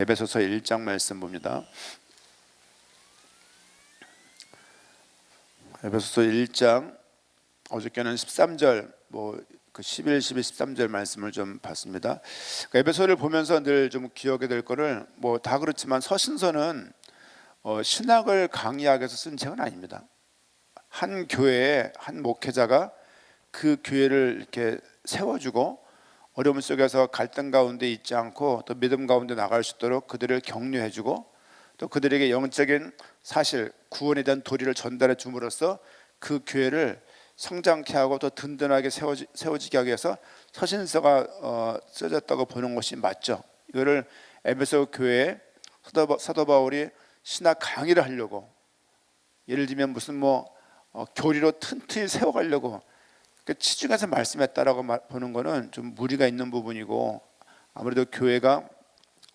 에베소서 1장 말씀 봅니다. 에베소서 1장 어저께는 13절 그 11, 12, 13절 말씀을 좀 봤습니다. 에베소를 보면서 늘 좀 기억이 될 거를 다 그렇지만 서신서는 신학을 강의하기 위해서 쓴 책은 아닙니다. 한 교회에 한 목회자가 그 교회를 이렇게 세워주고 어려움 속에서 갈등 가운데 있지 않고 또 믿음 가운데 나갈 수 있도록 그들을 격려해주고 또 그들에게 영적인 사실 구원에 대한 도리를 전달해 줌으로써 그 교회를 성장케 하고 더 든든하게 세워지게 하기 위해서 서신서가 써졌다고 보는 것이 맞죠. 이거를 에베소 교회에 사도 바울이 신학 강의를 하려고, 예를 들면 무슨 교리로 튼튼히 세워가려고 치중해서 말씀했다라고 보는 것은 좀 무리가 있는 부분이고, 아무래도 교회가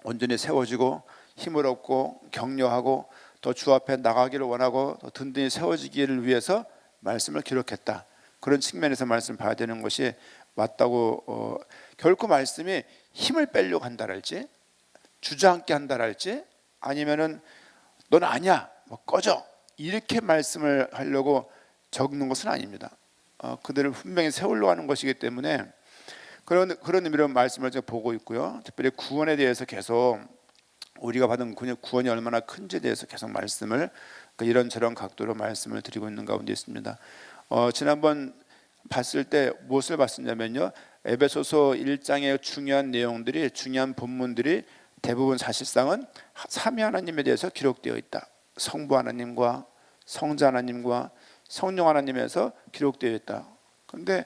온전히 세워지고 힘을 얻고 격려하고 더 주 앞에 나가기를 원하고 더 든든히 세워지기를 위해서 말씀을 기록했다, 그런 측면에서 말씀을 봐야 되는 것이 맞다고. 결코 말씀이 힘을 빼려고 한다랄지 주저앉게 한다랄지 아니면은 넌 아니야 꺼져 이렇게 말씀을 하려고 적는 것은 아닙니다. 그들을 분명히 세우려고 하는 것이기 때문에 그런 의미로 말씀을 제가 보고 있고요. 특별히 구원에 대해서 계속 우리가 받은 구원이 얼마나 큰지에 대해서 계속 말씀을 이런저런 각도로 말씀을 드리고 있는 가운데 있습니다. 지난번 봤을 때 무엇을 봤었냐면요, 에베소서 1장의 중요한 내용들이, 중요한 본문들이 대부분 사실상은 삼위 하나님에 대해서 기록되어 있다. 성부 하나님과 성자 하나님과 성령 하나님에서 기록되어 있다. 그런데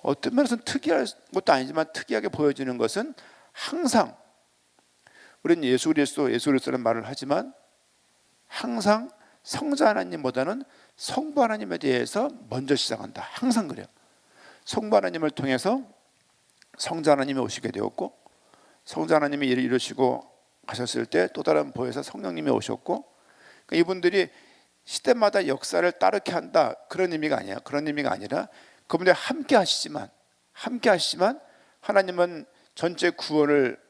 어떤 면에서는 특이한 것도 아니지만 특이하게 보여지는 것은 항상 우리는 예수 그리스도라는 말을 하지만 항상 성자 하나님보다는 성부 하나님에 대해서 먼저 시작한다. 항상 그래요. 성부 하나님을 통해서 성자 하나님이 오시게 되었고, 성자 하나님이 일을 이루시고 가셨을 때 또 다른 보혜사 성령님이 오셨고, 그러니까 이분들이 시대마다 역사를 따르게 한다, 그런 의미가 아니에요. 그런 의미가 아니라 그분들이 함께 하시지만 하나님은 전체 구원을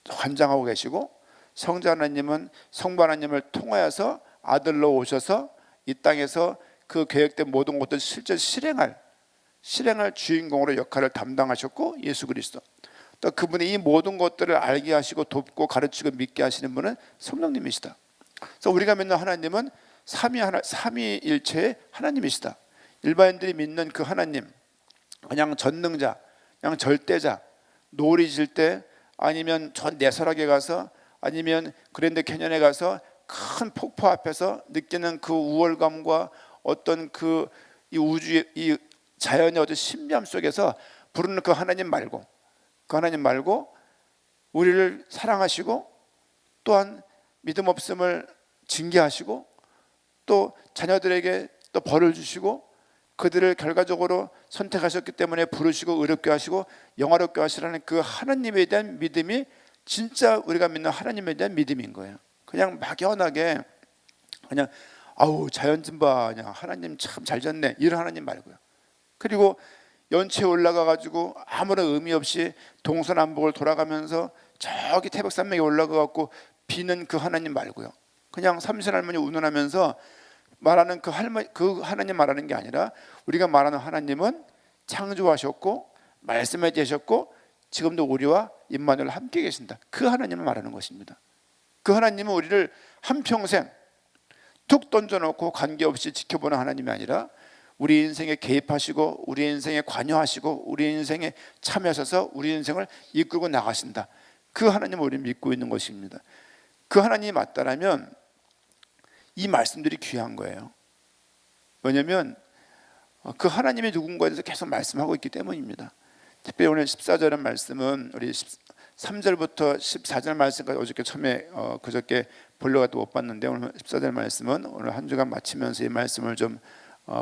관장하고 계시고, 성자 하나님은 성부 하나님을 통하여서 아들로 오셔서 이 땅에서 그 계획된 모든 것들을 실제 실행할 주인공으로 역할을 담당하셨고, 예수 그리스도, 또 그분이 이 모든 것들을 알게 하시고 돕고 가르치고 믿게 하시는 분은 성령님이시다. 그래서 우리가 믿는 하나님은 삼위일체의 하나님이시다. 일반인들이 믿는 그 하나님, 그냥 전능자, 그냥 절대자, 노을이 질 때 아니면 전 내설하게 가서 아니면 그랜드 캐년에 가서 큰 폭포 앞에서 느끼는 그 우월감과 어떤 이 우주의 이 자연의 어떤 신비함 속에서 부르는 그 하나님 말고 우리를 사랑하시고 또한 믿음 없음을 징계하시고 또 자녀들에게 또 벌을 주시고 그들을 결과적으로 선택하셨기 때문에 부르시고 의롭게 하시고 영화롭게 하시라는 그 하나님에 대한 믿음이 진짜 우리가 믿는 하나님에 대한 믿음인 거예요. 그냥 막연하게 그냥 아우 자연 좀 봐, 그냥 하나님 참 잘 졌네, 이런 하나님 말고요. 그리고 연초에 올라가 가지고 아무런 의미 없이 동서남북을 돌아가면서 저기 태백산맥에 올라가 갖고 비는 그 하나님 말고요. 그냥 삼신할머니 운운하면서 말하는 그 하나님 말하는 게 아니라, 우리가 말하는 하나님은 창조하셨고 말씀해 주셨고 지금도 우리와 임마누엘 함께 계신다, 그 하나님을 말하는 것입니다. 그 하나님은 우리를 한평생 툭 던져놓고 관계없이 지켜보는 하나님이 아니라 우리 인생에 개입하시고 우리 인생에 관여하시고 우리 인생에 참여하셔서 우리 인생을 이끌고 나가신다, 그 하나님을 우리는 믿고 있는 것입니다. 그 하나님이 맞다라면 이 말씀들이 귀한 거예요. 왜냐하면 그 하나님이 누군가에 대해서 계속 말씀하고 있기 때문입니다. 특별히 오늘 14절 말씀은 우리 3절부터 14절 말씀까지 어저께 처음에 그저께 보려고 못 봤는데, 오늘 14절 말씀은 오늘 한 주간 마치면서 이 말씀을 좀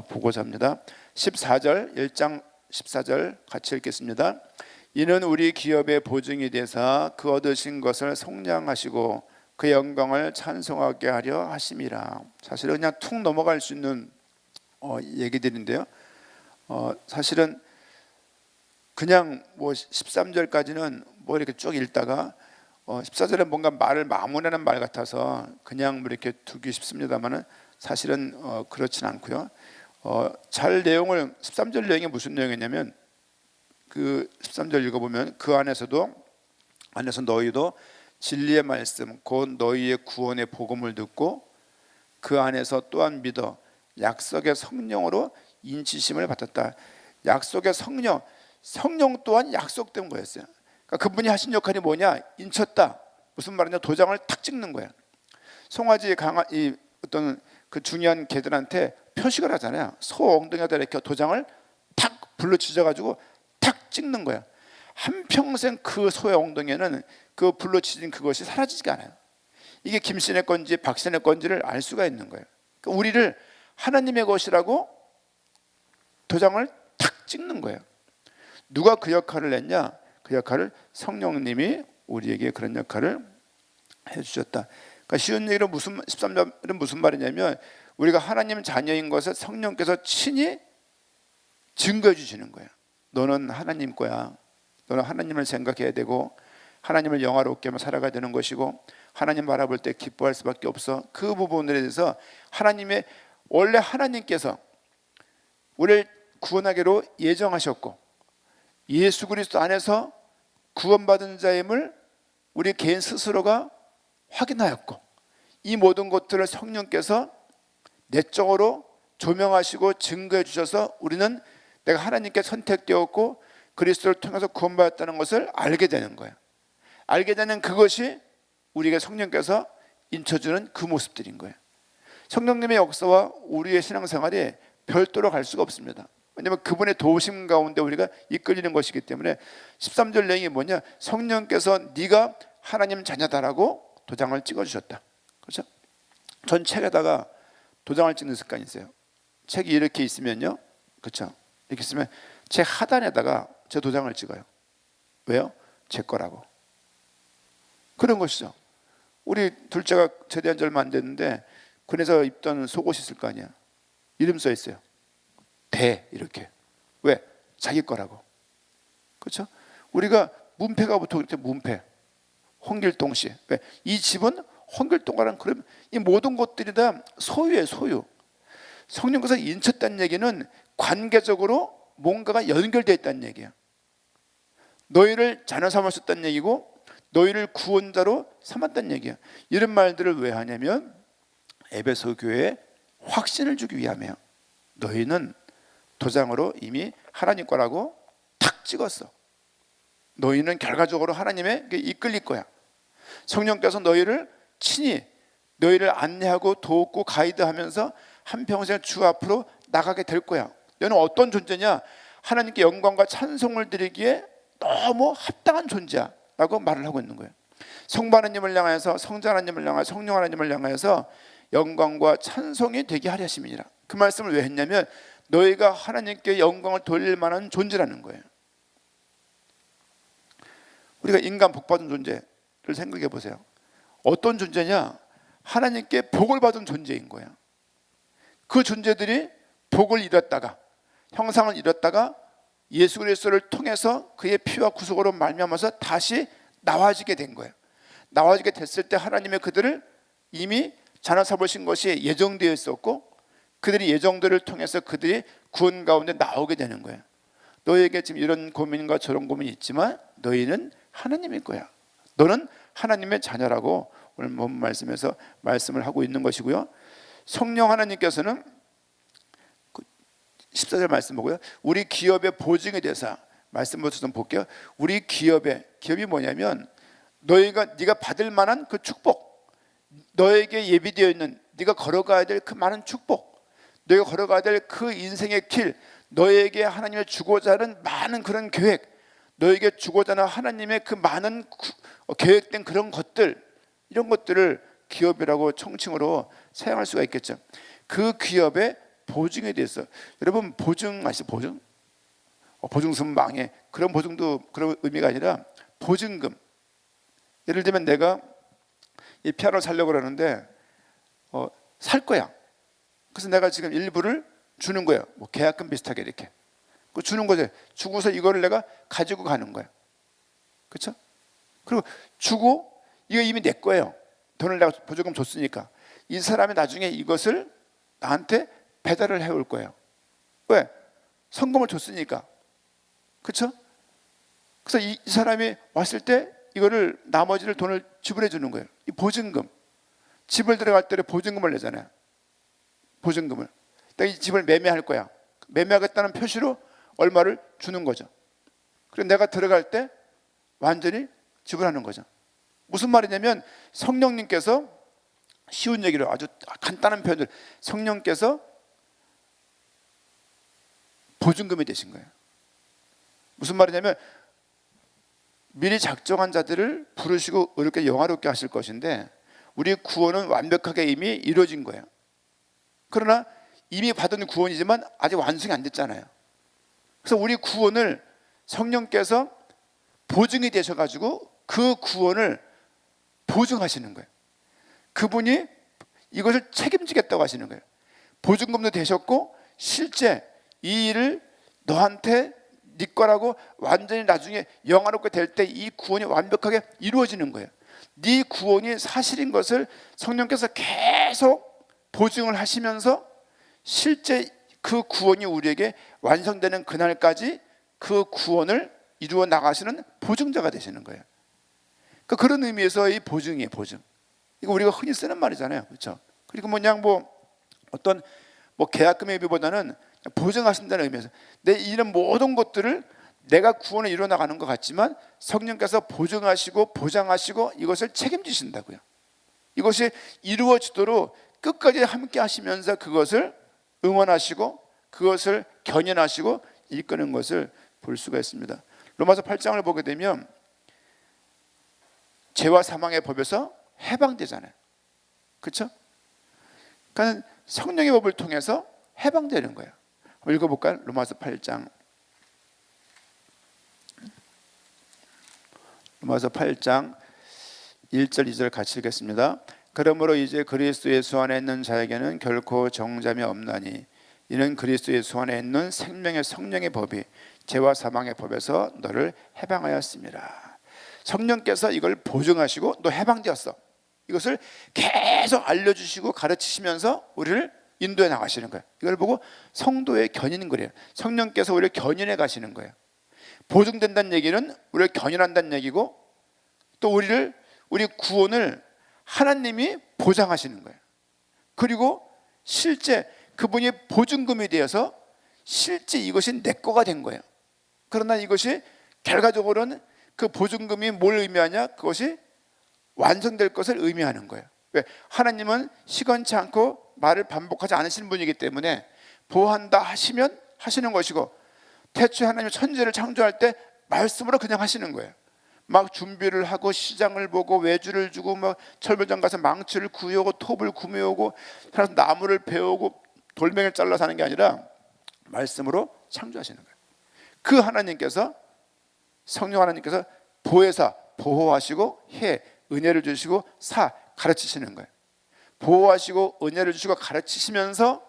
보고자 합니다. 14절 1장 14절 같이 읽겠습니다. 이는 우리 기업의 보증이 되사 그 얻으신 것을 속량하시고 그 영광을 찬송하게 하려 하심이라. 사실은 그냥 툭 넘어갈 수 있는 얘기들인데요, 사실은 그냥 13절까지는 이렇게 쭉 읽다가 14절에 뭔가 말을 마무리하는 말 같아서 그냥 뭐 이렇게 두기 쉽습니다만은 사실은 그렇진 않고요. 잘 내용을 13절 내용이 무슨 내용이냐면 그 13절 읽어보면 그 안에서 너희도 진리의 말씀 곧 너희의 구원의 복음을 듣고 그 안에서 또한 믿어 약속의 성령으로 인치심을 받았다. 약속의 성령 또한 약속된 거였어요. 그러니까 그분이 하신 역할이 뭐냐? 인쳤다. 무슨 말이냐? 도장을 탁 찍는 거야. 송아지 이 어떤 그 중요한 개들한테 표식을 하잖아요. 소 엉덩이에다 이렇게 도장을 탁 불로 찢어가지고 탁 찍는 거야. 한평생 그 소의 엉덩이에는 그 불로 찢은 그것이 사라지지가 않아요. 이게 김씨네 건지 박씨네 건지를 알 수가 있는 거예요. 그러니까 우리를 하나님의 것이라고 도장을 탁 찍는 거예요. 누가 그 역할을 했냐? 그 역할을 성령님이 우리에게 그런 역할을 해주셨다. 그러니까 쉬운 얘기로 13절은 무슨 말이냐면 우리가 하나님 자녀인 것을 성령께서 친히 증거해 주시는 거예요. 너는 하나님 거야. 너는 하나님을 생각해야 되고 하나님을 영화롭게 하며 살아가야 되는 것이고 하나님 바라볼 때 기뻐할 수밖에 없어. 그 부분에 대해서 원래 하나님께서 우리를 구원하기로 예정하셨고 예수 그리스도 안에서 구원받은 자임을 우리 개인 스스로가 확인하였고 이 모든 것들을 성령께서 내적으로 조명하시고 증거해 주셔서 우리는 내가 하나님께 선택되었고 그리스도를 통해서 구원받았다는 것을 알게 되는 거예요. 알게 되는 그것이 우리에게 성령께서 인쳐주는 그 모습들인 거예요. 성령님의 역사와 우리의 신앙생활이 별도로 갈 수가 없습니다. 왜냐하면 그분의 도우심 가운데 우리가 이끌리는 것이기 때문에 13절 내용이 뭐냐? 성령께서 네가 하나님 자녀다라고 도장을 찍어주셨다. 그렇죠? 전 책에다가 도장을 찍는 습관이 있어요. 책이 이렇게 있으면요, 그렇죠? 이렇게 있으면 책 하단에다가 제 도장을 찍어요. 왜요? 제 거라고. 그런 것이죠. 우리 둘째가 제대한 지 얼마 안 됐는데 군에서 입던 속옷이 있을 거 아니야. 이름 써 있어요. 대 이렇게. 왜? 자기 거라고. 그렇죠? 우리가 문패가 붙어 그때 문패. 홍길동 씨. 왜? 이 집은 홍길동과는 그럼 이 모든 것들이 다 소유예요, 소유. 성령께서 인쳤다는 얘기는 관계적으로 뭔가가 연결되어 있다는 얘기야. 너희를 자녀 삼으셨다는 얘기고 너희를 구원자로 삼았다는 얘기야. 이런 말들을 왜 하냐면 에베소 교회에 확신을 주기 위함이에요. 너희는 도장으로 이미 하나님 거라고 탁 찍었어. 너희는 결과적으로 하나님의 이끌릴 거야. 성령께서 너희를 친히 너희를 안내하고 돕고 가이드하면서 한평생 주 앞으로 나가게 될 거야. 너는 어떤 존재냐? 하나님께 영광과 찬송을 드리기에 너무 합당한 존재야 라고 말을 하고 있는 거예요. 성부 하나님을 향하여서 성자 하나님을 향하여 성령 하나님을 향하여서 영광과 찬송이 되게 하려 하심이니라. 그 말씀을 왜 했냐면 너희가 하나님께 영광을 돌릴 만한 존재라는 거예요. 우리가 인간 복받은 존재를 생각해 보세요. 어떤 존재냐? 하나님께 복을 받은 존재인 거예요. 그 존재들이 복을 이뤘다가 형상을 이뤘다가 예수 그리스도를 통해서 그의 피와 구속으로 말미암아서 다시 나와지게 된 거예요. 나와지게 됐을 때 하나님의 그들을 이미 자녀 삼으신 것이 예정되어 있었고 그들이 예정들을 통해서 그들이 구원 가운데 나오게 되는 거예요. 너희에게 지금 이런 고민과 저런 고민이 있지만 너희는 하나님일 거야. 너는 하나님의 자녀라고 오늘 본 말씀에서 말씀을 하고 있는 것이고요. 성령 하나님께서는 14절 말씀 보고요. 우리 기업의 보증이 되사 말씀부터 좀 볼게요. 우리 기업이 뭐냐면 네가 받을 만한 그 축복, 너에게 예비되어 있는 네가 걸어가야 될 그 많은 축복, 너희가 걸어가야 될 그 인생의 길, 너에게 하나님의 주고자 하는 많은 그런 계획, 너에게 주고자 하는 하나님의 그 많은 계획된 그런 것들, 이런 것들을 기업이라고 총칭으로 사용할 수가 있겠죠. 그 기업의 보증에 대해서 여러분 보증 아시죠? 보증? 보증금 망해. 그런 보증도 그런 의미가 아니라 보증금. 예를 들면 내가 이 피아노를 사려고 그러는데 살 거야. 그래서 내가 지금 일부를 주는 거야. 뭐 계약금 비슷하게 이렇게. 그 주는 거지. 주고서 이거를 내가 가지고 가는 거야. 그렇죠? 그리고 주고 이거 이미 내 거예요. 돈을 내가 보조금 줬으니까. 이 사람이 나중에 이것을 나한테 배달을 해올 거예요. 왜? 성금을 줬으니까. 그렇죠? 그래서 이 사람이 왔을 때 이거를 나머지를 돈을 지불해 주는 거예요. 이 보증금. 집을 들어갈 때 보증금을 내잖아요. 보증금을. 내가 이 집을 매매할 거야. 매매하겠다는 표시로 얼마를 주는 거죠. 그리고 내가 들어갈 때 완전히 지불하는 거죠. 무슨 말이냐면 성령님께서, 쉬운 얘기로 아주 간단한 표현들, 성령께서 보증금이 되신 거예요. 무슨 말이냐면 미리 작정한 자들을 부르시고 의롭게 영화롭게 하실 것인데 우리 구원은 완벽하게 이미 이루어진 거예요. 그러나 이미 받은 구원이지만 아직 완성이 안 됐잖아요. 그래서 우리 구원을 성령께서 보증이 되셔가지고 그 구원을 보증하시는 거예요. 그분이 이것을 책임지겠다고 하시는 거예요. 보증금도 되셨고 실제 이 일을 너한테 네 거라고 완전히 나중에 영화롭게 될 때 이 구원이 완벽하게 이루어지는 거예요. 네 구원이 사실인 것을 성령께서 계속 보증을 하시면서 실제 그 구원이 우리에게 완성되는 그날까지 그 구원을 이루어 나가시는 보증자가 되시는 거예요. 그런 의미에서 이 보증이에요. 보증. 이거 우리가 흔히 쓰는 말이잖아요. 그렇죠? 그리고 그냥 어떤 계약금의 의미보다는 보증하신다는 의미에서 내 이런 모든 것들을 내가 구원을 이루어 나가는 것 같지만 성령께서 보증하시고 보장하시고 이것을 책임지신다고요. 이것이 이루어지도록 끝까지 함께 하시면서 그것을 응원하시고 그것을 견인하시고 이끄는 것을 볼 수가 있습니다. 로마서 8장을 보게 되면 죄와 사망의 법에서 해방되잖아요. 그렇죠? 그러니까 성령의 법을 통해서 해방되는 거예요. 한번 읽어볼까요? 로마서 8장. 로마서 8장 1절 2절 같이 읽겠습니다. 그러므로 이제 그리스도 예수 안에 있는 자에게는 결코 정잠이 없나니 이는 그리스도 예수 안에 있는 생명의 성령의 법이 죄와 사망의 법에서 너를 해방하였습니다. 성령께서 이걸 보증하시고 너 해방되었어. 이것을 계속 알려주시고 가르치시면서 우리를 인도해 나가시는 거예요. 이걸 보고 성도의 견인인 거예요. 성령께서 우리를 견인해 가시는 거예요. 보증된다는 얘기는 우리를 견인한다는 얘기고 또 우리 구원을 하나님이 보장하시는 거예요. 그리고 실제 그분이 보증금이 되어서 실제 이것이 내 거가 된 거예요. 그러나 이것이 결과적으로는 그 보증금이 뭘 의미하냐? 그것이 완성될 것을 의미하는 거예요. 왜? 하나님은 시건치 않고 말을 반복하지 않으시는 분이기 때문에 보호한다 하시면 하시는 것이고 태초에 하나님이 천지를 창조할 때 말씀으로 그냥 하시는 거예요. 막 준비를 하고 시장을 보고 외주를 주고 막 철물점 가서 망치를 구해오고 톱을 구매오고 나무를 베오고 돌멩이를 잘라서 하는 게 아니라 말씀으로 창조하시는 거예요. 그 하나님께서 성령 하나님께서 보혜사 보호하시고 해 은혜를 주시고 사 가르치시는 거예요. 보호하시고 은혜를 주시고 가르치시면서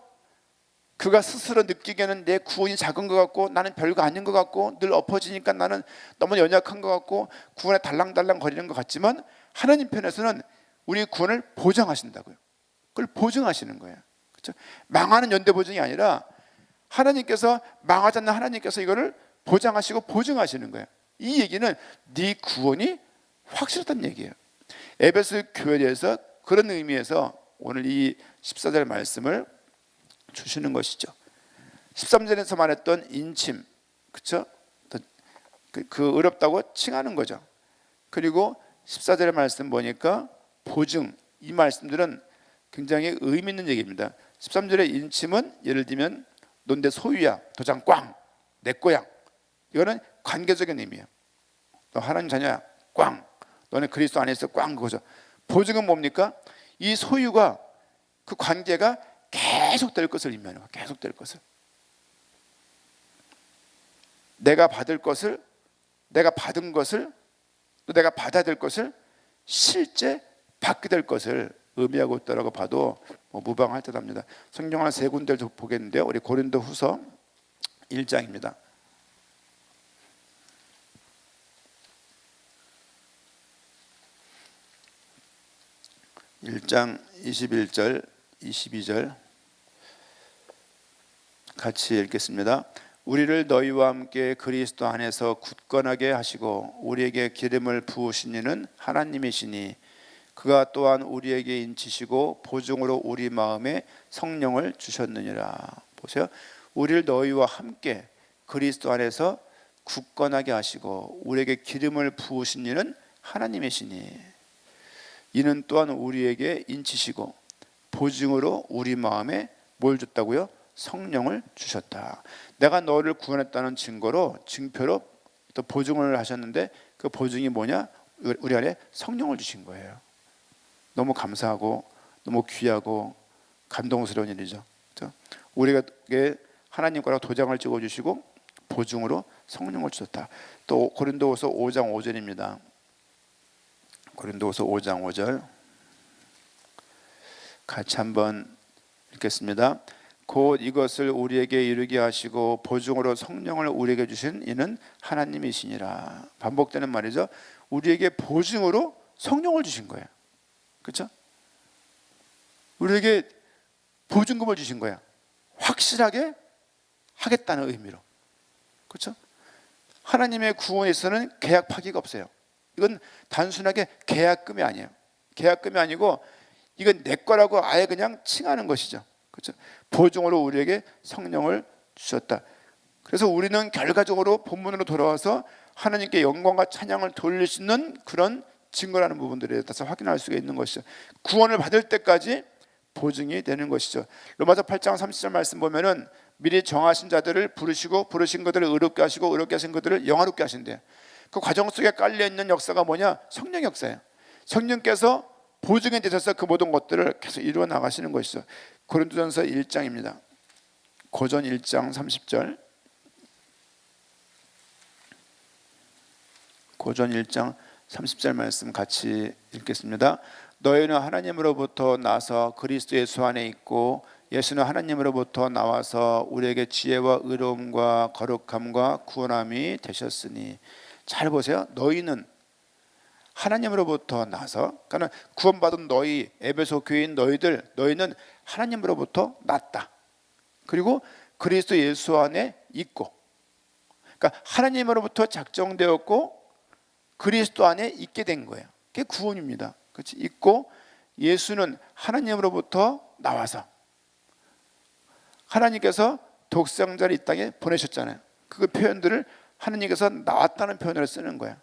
그가 스스로 느끼기에는 내 구원이 작은 것 같고 나는 별거 아닌 것 같고 늘 엎어지니까 나는 너무 연약한 것 같고 구원에 달랑달랑 거리는 것 같지만 하나님 편에서는 우리 구원을 보장하신다고요. 그걸 보증하시는 거예요. 그렇죠? 망하는 연대 보증이 아니라 하나님께서 망하지 않는 하나님께서 이거를 보장하시고 보증하시는 거예요. 이 얘기는 네 구원이 확실하다는 얘기예요. 에베소 교회에 대해서 그런 의미에서 오늘 이 14절 말씀을 주시는 것이죠. 13절에서 말했던 인침, 그렇죠? 그 어렵다고 칭하는 거죠. 그리고 14절의 말씀 보니까 보증, 이 말씀들은 굉장히 의미 있는 얘기입니다. 13절의 인침은 예를 들면 넌 내 소유야, 도장 꽝, 내 거야. 이거는 관계적인 의미예요. 너 하나님 자녀야, 꽝. 너는 그리스도 안에 있어, 꽝. 그거죠. 보증은 뭡니까? 이 소유가 그 관계가 계속 될 것을 의미하는 거예요. 계속 될 것을. 내가 받을 것을, 내가 받은 것을, 또 내가 받아야 될 것을 실제 받게 될 것을 의미하고 있다고 봐도 무방할 듯합니다. 성경 한 세 군데를 보겠는데요. 우리 고린도후서 1장입니다. 1장 21절 22절 같이 읽겠습니다. 우리를 너희와 함께 그리스도 안에서 굳건하게 하시고 우리에게 기름을 부으신 이는 하나님이시니 그가 또한 우리에게 인치시고 보증으로 우리 마음에 성령을 주셨느니라. 보세요. 우리를 너희와 함께 그리스도 안에서 굳건하게 하시고 우리에게 기름을 부으신 이는 하나님이시니 이는 또한 우리에게 인치시고 보증으로 우리 마음에 뭘 줬다고요? 성령을 주셨다. 내가 너를 구원했다는 증거로, 증표로 또 보증을 하셨는데 그 보증이 뭐냐? 우리 안에 성령을 주신 거예요. 너무 감사하고 너무 귀하고 감동스러운 일이죠. 그렇죠? 우리에게 하나님 거라고 도장을 찍어주시고 보증으로 성령을 주셨다. 또 고린도후서 5장 5절입니다. 고린도후서 5장 5절 같이 한번 읽겠습니다. 곧 이것을 우리에게 이루게 하시고 보증으로 성령을 우리에게 주신 이는 하나님이시니라. 반복되는 말이죠. 우리에게 보증으로 성령을 주신 거예요. 그렇죠? 우리에게 보증금을 주신 거야. 확실하게 하겠다는 의미로. 그렇죠? 하나님의 구원에서는 계약 파기가 없어요. 이건 단순하게 계약금이 아니에요. 계약금이 아니고 이건 내 거라고 아예 그냥 칭하는 것이죠. 그렇죠? 보증으로 우리에게 성령을 주셨다. 그래서 우리는 결과적으로 본문으로 돌아와서 하나님께 영광과 찬양을 돌릴 수 있는 그런 증거라는 부분들에 대해서 확인할 수가 있는 것이죠. 구원을 받을 때까지 보증이 되는 것이죠. 로마서 8장 30절 말씀 보면은 미리 정하신 자들을 부르시고 부르신 것들을 의롭게 하시고 의롭게 하신 것들을 영화롭게 하신대요. 그 과정 속에 깔려 있는 역사가 뭐냐? 성령 역사예요. 성령께서 보증이 되셔서 그 모든 것들을 계속 이루어 나가시는 것이죠. 고린도전서 1장입니다. 고전 1장 30절. 고전 1장 30절 말씀 같이 읽겠습니다. 너희는 하나님으로부터 나서 그리스도 예수 안에 있고 예수는 하나님으로부터 나와서 우리에게 지혜와 의로움과 거룩함과 구원함이 되셨으니. 잘 보세요. 너희는 하나님으로부터 나서, 그러니까 구원받은 너희, 에베소 교인 너희들, 너희는 하나님으로부터 났다. 그리고 그리스도 예수 안에 있고, 그러니까 하나님으로부터 작정되었고 그리스도 안에 있게 된 거예요. 그게 구원입니다. 그렇지? 있고 예수는 하나님으로부터 나와서 하나님께서 독생자를 이 땅에 보내셨잖아요. 그 표현들을 하나님께서 나왔다는 표현을 쓰는 거예요.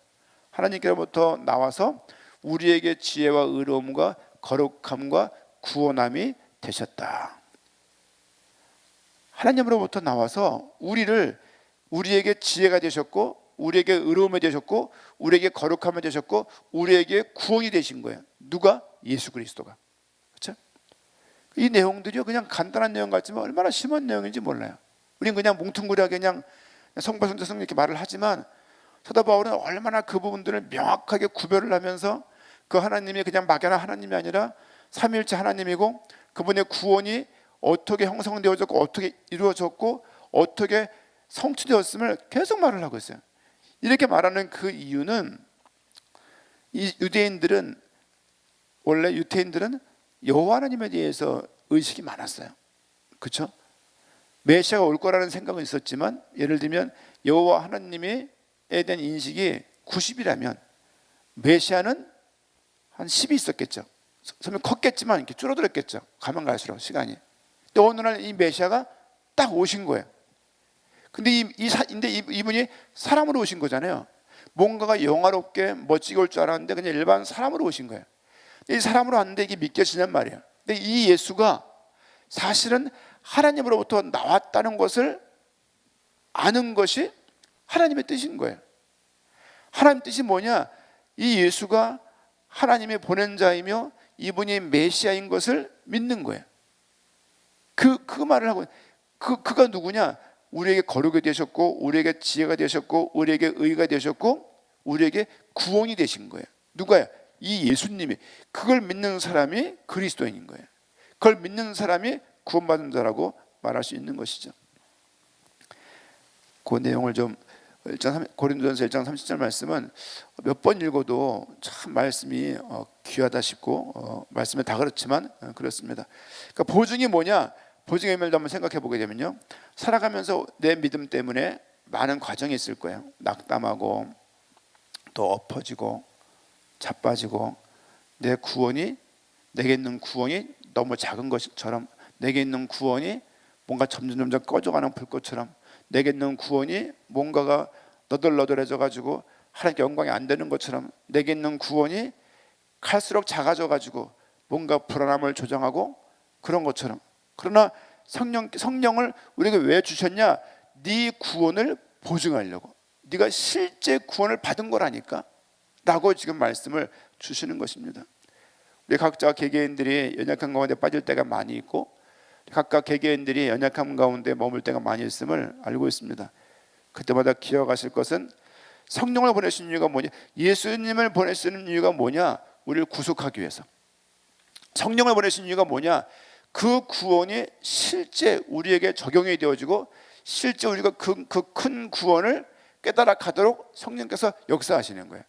하나님께로부터 나와서 우리에게 지혜와 의로움과 거룩함과 구원함이 되셨다. 하나님으로부터 나와서 우리에게 지혜가 되셨고 우리에게 의로움이 되셨고 우리에게 거룩함이 되셨고 우리에게 구원이 되신 거예요. 누가? 예수 그리스도가. 그렇죠? 이 내용들이요 그냥 간단한 내용 같지만 얼마나 심한 내용인지 몰라요. 우리는 그냥 뭉퉁그리하게 그냥 성부 성자 성령 이렇게 말을 하지만 사도 바울은 얼마나 그 부분들을 명확하게 구별을 하면서 그 하나님이 그냥 막연한 하나님이 아니라 삼위일체 하나님이고 그분의 구원이 어떻게 형성되어졌고 어떻게 이루어졌고 어떻게 성취되었음을 계속 말을 하고 있어요. 이렇게 말하는 그 이유는 이 유대인들은 원래 유태인들은 여호와 하나님에 대해서 의식이 많았어요. 그렇죠? 메시아가 올 거라는 생각은 있었지만 예를 들면 여호와 하나님에 대한 인식이 90이라면 메시아는 한 10이 있었겠죠. 설명 컸겠지만 이렇게 줄어들었겠죠. 가면 갈수록 시간이. 근데 어느 날 이 메시아가 딱 오신 거예요. 근데 이분이 사람으로 오신 거잖아요. 뭔가가 영화롭게 멋지게 올 줄 알았는데 그냥 일반 사람으로 오신 거예요. 이 사람으로 왔는데 이게 믿겨지냔 말이에요. 근데 이 예수가 사실은 하나님으로부터 나왔다는 것을 아는 것이 하나님의 뜻인 거예요. 하나님 뜻이 뭐냐? 이 예수가 하나님의 보낸 자이며 이분이 메시아인 것을 믿는 거예요. 그 말을 하고 그가 누구냐? 우리에게 거룩이 되셨고 우리에게 지혜가 되셨고 우리에게 의가 되셨고 우리에게 구원이 되신 거예요. 누가요? 이 예수님이. 그걸 믿는 사람이 그리스도인인 거예요. 그걸 믿는 사람이 구원받은 자라고 말할 수 있는 것이죠. 그 내용을 좀 고린도전서 1장 30절 말씀은 몇 번 읽어도 참 말씀이 귀하다 싶고 말씀에 다 그렇지만 그렇습니다. 그러니까 보증이 뭐냐? 보증의 의미를 한번 생각해 보게 되면요, 살아가면서 내 믿음 때문에 많은 과정이 있을 거예요. 낙담하고 또 엎어지고 자빠지고, 내 구원이, 내게 있는 구원이 너무 작은 것처럼, 내게 있는 구원이 뭔가 점점 꺼져가는 불꽃처럼, 내게 있는 구원이 뭔가가 너덜너덜해져 가지고 하나님께 영광이 안 되는 것처럼, 내게 있는 구원이 갈수록 작아져 가지고 뭔가 불안함을 조장하고 그런 것처럼. 그러나 성령을 우리에게 왜 주셨냐? 네 구원을 보증하려고, 네가 실제 구원을 받은 거라니까 라고 지금 말씀을 주시는 것입니다. 우리 각자 개개인들이 연약한 가운데 빠질 때가 많이 있고, 각각 개개인들이 연약함 가운데 머물 때가 많이 있음을 알고 있습니다. 그때마다 기억하실 것은, 성령을 보내신 이유가 뭐냐? 예수님을 보내시는 이유가 뭐냐? 우리를 구속하기 위해서. 성령을 보내신 이유가 뭐냐? 그 구원이 실제 우리에게 적용이 되어지고, 실제 우리가 그 큰 구원을 깨달아 가도록 성령께서 역사하시는 거예요.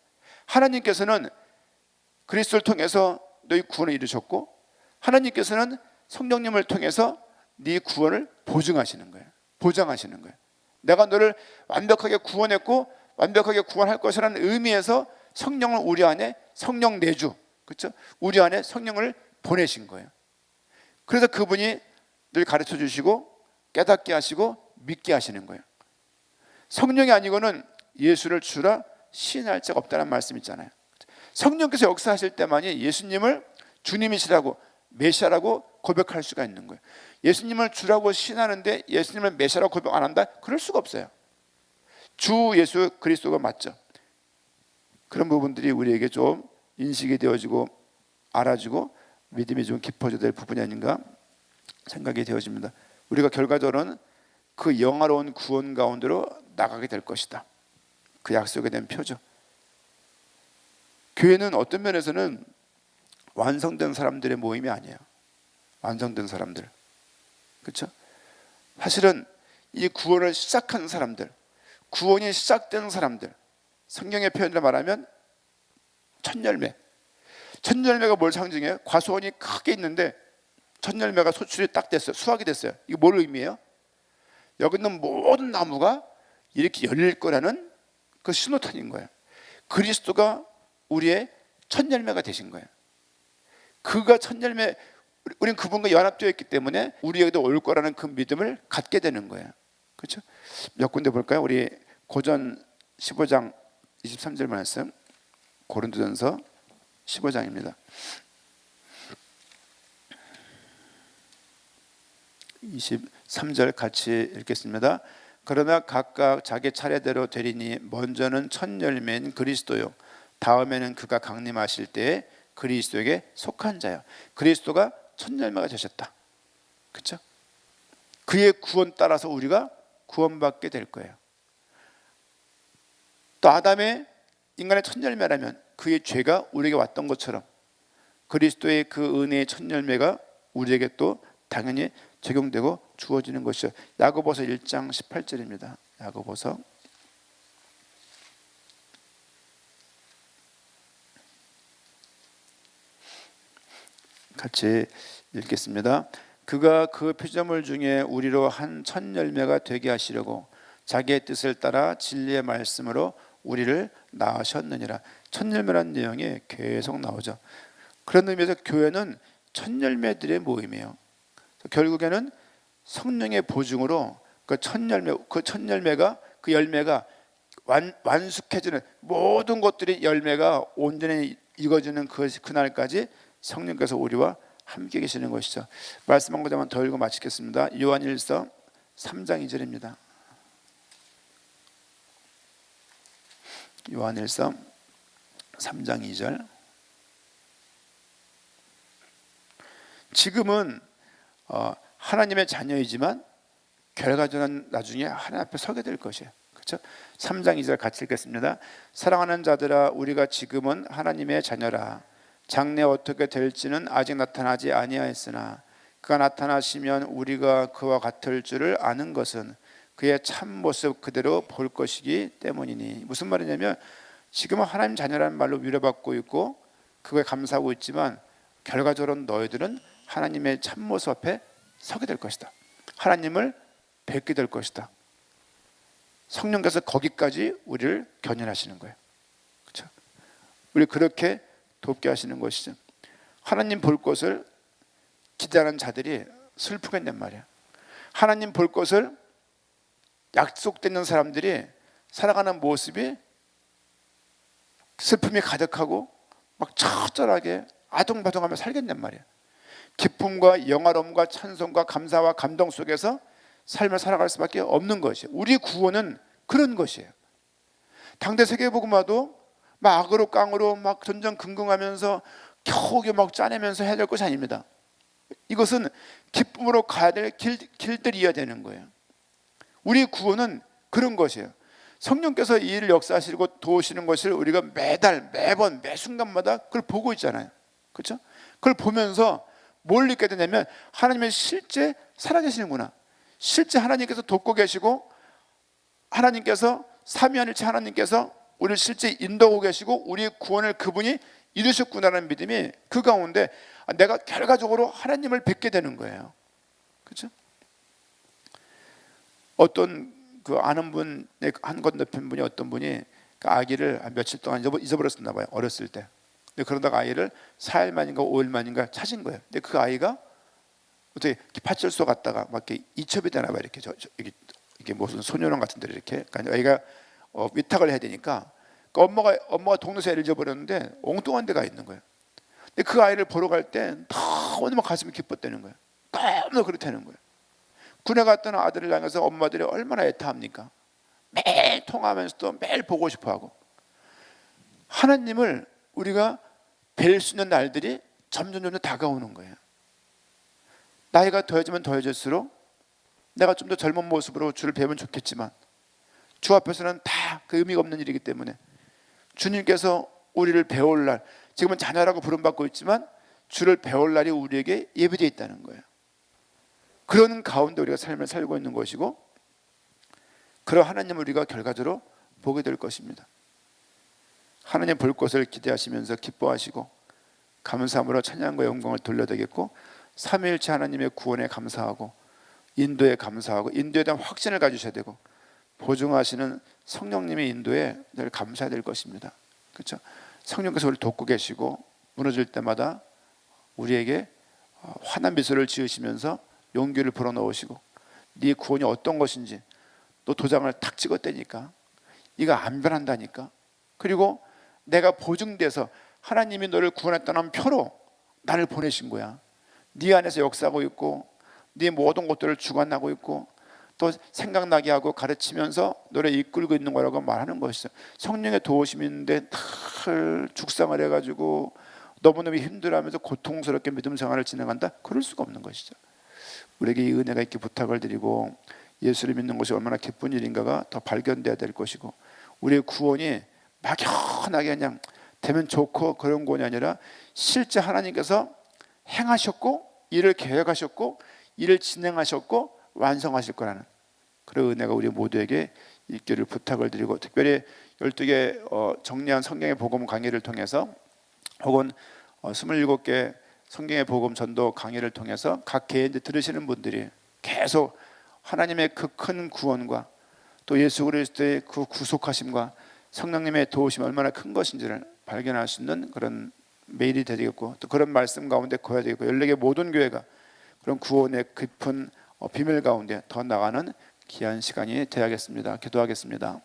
하나님께서는 그리스도를 통해서 너희 구원을 이루셨고, 하나님께서는 성령님을 통해서 네 구원을 보증하시는 거예요. 보장하시는 거예요. 내가 너를 완벽하게 구원했고 완벽하게 구원할 것이라는 의미에서 성령을 우리 안에, 성령 내주, 그렇죠? 우리 안에 성령을 보내신 거예요. 그래서 그분이 늘 가르쳐 주시고 깨닫게 하시고 믿게 하시는 거예요. 성령이 아니고는 예수를 주라 시인할 자가 없다는 말씀 있잖아요. 성령께서 역사하실 때만이 예수님을 주님이시라고, 메시아라고 고백할 수가 있는 거예요. 예수님을 주라고 시인하는데 예수님을 메시아라고 고백 안 한다? 그럴 수가 없어요. 주 예수 그리스도가 맞죠. 그런 부분들이 우리에게 좀 인식이 되어지고 알아지고 믿음이 좀 깊어져야 될 부분이 아닌가 생각이 되어집니다. 우리가 결과적으로는 그 영화로운 구원 가운데로 나가게 될 것이다. 그 약속에 대한 표죠. 교회는 어떤 면에서는 완성된 사람들의 모임이 아니에요. 완성된 사람들, 그렇죠? 사실은 이 구원을 시작한 사람들, 구원이 시작된 사람들, 성경의 표현으로 말하면 첫 열매. 첫 열매가 뭘 상징해요? 과수원이 크게 있는데 첫 열매가 소출이 딱 됐어요. 수확이 됐어요. 이게 뭘 의미해요? 여기 있는 모든 나무가 이렇게 열릴 거라는 그 신호탄인 거예요. 그리스도가 우리의 첫 열매가 되신 거예요. 그가 첫 열매, 우리는 그분과 연합되어 있기 때문에 우리에게도 올 거라는 그 믿음을 갖게 되는 거예요. 그렇죠? 몇 군데 볼까요? 우리 고전 15장 23절 말씀, 고린도전서 15장입니다. 23절 같이 읽겠습니다. 그러나 각각 자기 차례대로 되리니 먼저는 첫 열매인 그리스도요, 다음에는 그가 강림하실 때에 그리스도에게 속한 자요. 그리스도가 첫 열매가 되셨다. 그렇죠? 그의 구원 따라서 우리가 구원받게 될 거예요. 또 아담의 인간의 첫 열매라면 그의 죄가 우리에게 왔던 것처럼 그리스도의 그 은혜의 첫 열매가 우리에게 또 당연히 적용되고 주어지는 것이죠. 야고보서 1장 18절입니다. 야고보서 같이 읽겠습니다. 그가 그 피조물 중에 우리로 한 첫 열매가 되게 하시려고 자기의 뜻을 따라 진리의 말씀으로 우리를 낳으셨느니라. 첫 열매라는 내용이 계속 나오죠. 그런 의미에서 교회는 첫 열매들의 모임이에요. 결국에는 성령의 보증으로 그 첫 열매가 그 열매가 완숙해지는 모든 것들이 열매가 온전히 익어지는 그날까지 성령께서 우리와 함께 계시는 것이죠. 말씀 한 구절만 더 읽고 마치겠습니다. 요한일서 3장 2절입니다. 요한일서 3장 2절. 지금은 하나님의 자녀이지만 결과적으로는 나중에 하나님 앞에 서게 될 것이에요. 그렇죠? 3장 2절 같이 읽겠습니다. 사랑하는 자들아, 우리가 지금은 하나님의 자녀라. 장래 어떻게 될지는 아직 나타나지 아니하였으나 그가 나타나시면 우리가 그와 같을 줄을 아는 것은 그의 참모습 그대로 볼 것이기 때문이니. 무슨 말이냐면 지금은 하나님 자녀라는 말로 위로받고 있고 그거에 감사하고 있지만 결과적으로 너희들은 하나님의 참모습 앞에 서게 될 것이다. 하나님을 뵙게 될 것이다. 성령께서 거기까지 우리를 견인하시는 거예요. 그렇죠? 우리 그렇게 돕게 하시는 것이죠. 하나님 볼 것을 기대하는 자들이 슬프겠냔 말이야. 하나님 볼 것을 약속되는 사람들이 살아가는 모습이 슬픔이 가득하고 막 처절하게 아둥바둥하며 살겠냔 말이야. 기쁨과 영화로움과 찬송과 감사와 감동 속에서 삶을 살아갈 수밖에 없는 것이에요. 우리 구원은 그런 것이에요. 당대 세계복음화도 막 악으로 깡으로 막 전전긍긍하면서 겨우겨우 막 짜내면서 해야 될 것이 아닙니다. 이것은 기쁨으로 가야 될 길들이어야 되는 거예요. 우리 구원은 그런 것이에요. 성령께서 이 일을 역사하시고 도우시는 것을 우리가 매달 매번 매 순간마다 그걸 보고 있잖아요. 그렇죠? 그걸 보면서 뭘 느끼게 되냐면 하나님의 실제 살아계시는구나. 실제 하나님께서 돕고 계시고 하나님께서 삼위일체 하나님께서 우리를 실제 인도하고 계시고 우리의 구원을 그분이 이루셨구나라는 믿음이 그 가운데 내가 결과적으로 하나님을 뵙게 되는 거예요. 그렇죠? 어떤 그 아는 분의 한 건너편 분이 어떤 분이 그 아기를 한 며칠 동안 잊어버렸었나 봐요. 어렸을 때. 근데 그러다가 아이를 4일 만인가 5일 만인가 찾은 거예요. 근데 그 아이가 어떻게 파출소 갔다가 막 이렇게 이첩이 되나 봐요. 이렇게 이게 무슨 소년원 같은 데 이렇게. 그러니까 아이가 위탁을 해야 되니까 그 엄마가 동네에서 애를 잊어버렸는데 엉뚱한 데가 있는 거예요. 근데 그 아이를 보러 갈 때 너무 가슴이 기뻤다는 거예요. 너무 그렇다는 거예요. 군에 갔던 아들을 향해서 엄마들이 얼마나 애타합니까? 매일 통화하면서도 매일 보고 싶어하고. 하나님을 우리가 뵐 수 있는 날들이 점점 다가오는 거예요. 나이가 더해지면 더해질수록 내가 좀 더 젊은 모습으로 주를 뵈면 좋겠지만 주 앞에서는 다 그 의미가 없는 일이기 때문에 주님께서 우리를 배울 날, 지금은 자녀라고 부름받고 있지만 주를 배울 날이 우리에게 예비되어 있다는 거예요. 그런 가운데 우리가 삶을 살고 있는 것이고 그런 하나님을 우리가 결과적으로 보게 될 것입니다. 하나님 볼 것을 기대하시면서 기뻐하시고 감사함으로 찬양과 영광을 돌려드리겠고 삼위일체 하나님의 구원에 감사하고 인도에 감사하고 인도에 대한 확신을 가지셔야 되고 보증하시는 성령님의 인도에 늘 감사해야 될 것입니다. 그렇죠? 성령께서 우리를 돕고 계시고 무너질 때마다 우리에게 환한 미소를 지으시면서 용기를 불어넣으시고 네 구원이 어떤 것인지 너 도장을 탁 찍었다니까 이거 안 변한다니까 그리고 내가 보증돼서 하나님이 너를 구원했다는 표로 나를 보내신 거야. 네 안에서 역사하고 있고 네 모든 것들을 주관하고 있고 또 생각나게 하고 가르치면서 너를 이끌고 있는 거라고 말하는 것이죠. 성령의 도우심이 있는데 늘 죽상을 해가지고 너무너무 힘들어하면서 고통스럽게 믿음 생활을 진행한다? 그럴 수가 없는 것이죠. 우리에게 이 은혜가 있게 부탁을 드리고 예수를 믿는 것이 얼마나 기쁜 일인가가 더 발견돼야 될 것이고 우리의 구원이 막연하게 그냥 되면 좋고 그런 구원이 아니라 실제 하나님께서 행하셨고 일을 계획하셨고 일을 진행하셨고 완성하실 거라는 그런 은혜가 우리 모두에게 있기를 부탁을 드리고 특별히 12개 정리한 성경의 복음 강의를 통해서 혹은 27개 성경의 복음 전도 강의를 통해서 각 개인들 들으시는 분들이 계속 하나님의 그 큰 구원과 또 예수 그리스도의 그 구속하심과 성령님의 도우심이 얼마나 큰 것인지를 발견할 수 있는 그런 매일이 되겠고 또 그런 말씀 가운데 거해야 되겠고 14개 모든 교회가 그런 구원의 깊은 비밀 가운데 더 나가는 귀한 시간이 되어야겠습니다. 기도하겠습니다.